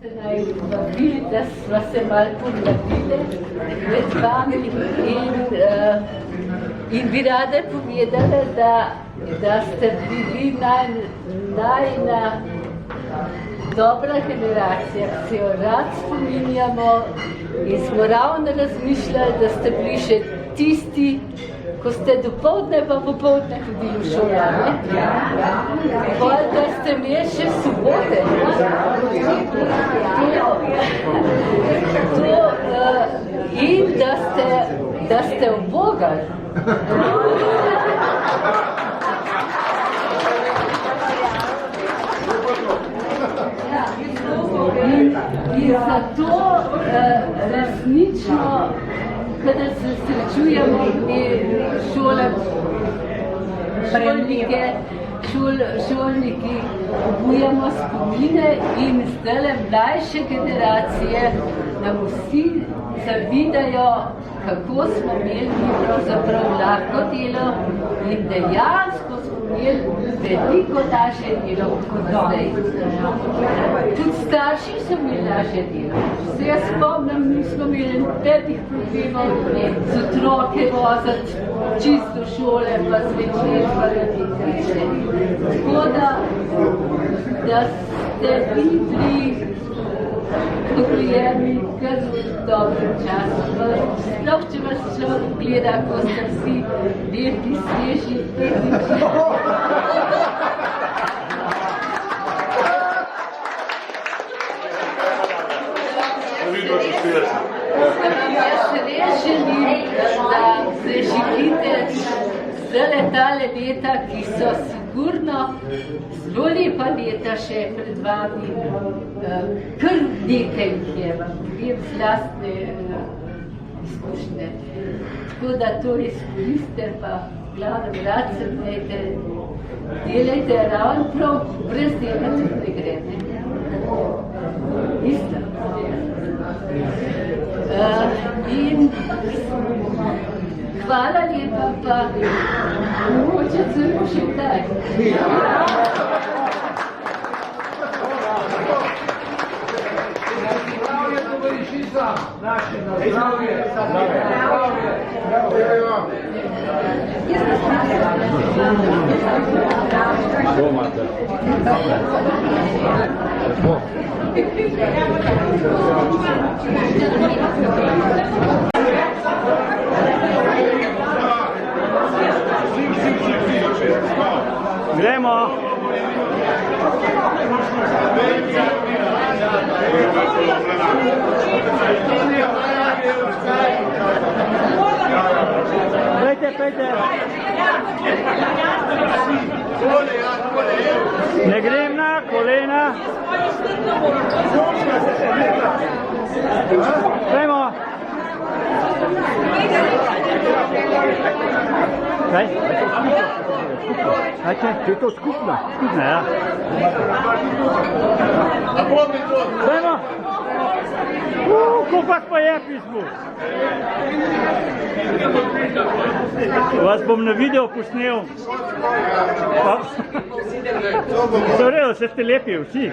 ste naj vabili, da sva se malo pomladile med vami in bi rada povedala, da ste bili najna dobra generacija, ki se jo rad spominjamo in smo ravno razmišljali, da ste bili še tisti, ko ste dopoldne pa popoldne hodili v šolo, ne? Potem, da ste imeli še sobote. In da ste ubogali. In zato resnično, kadar se srečujemo šolniki, obujamo spomine in zdajle mlajše generacije nam vsi zavidajo, kako smo imeli pravzaprav lahko delo in dejansko smo imeli veliko lažje delo kot zdaj. Tudi starši so imeli lažje delo. Se jaz spomnim, mi smo imeli petih problemov z otroke voziti čisto šole, pa zvečer, pa radikalne. Tako da ste bili pokojeni kar v dobrem času. Sploh, če vas človek gleda, ko ste vsi lepi, sveži, tehnični. Jaz res želim, da preživite zdajle tale leta, ki so sigurno zelo lepa leta še pred vami. Kar nekaj jih je, vam povem z lastne izkušnje. Tako da to izkoriste, pa glavno rad se delajte ravno prav, brez dela tudi ne gre. Isto. In hvala lepa, pa mogoče celo še kdaj. Zdravje, tovarišica, naše na zdravje. Zdravje. Gremo! Pejte! Ne grem na kolena! Gremo! Kaj? Je to skupno? Skupno, ja. Gremo! Koliko pa je pismo? Vas bom na video posnel. Se v redu, se ste lepi vsi.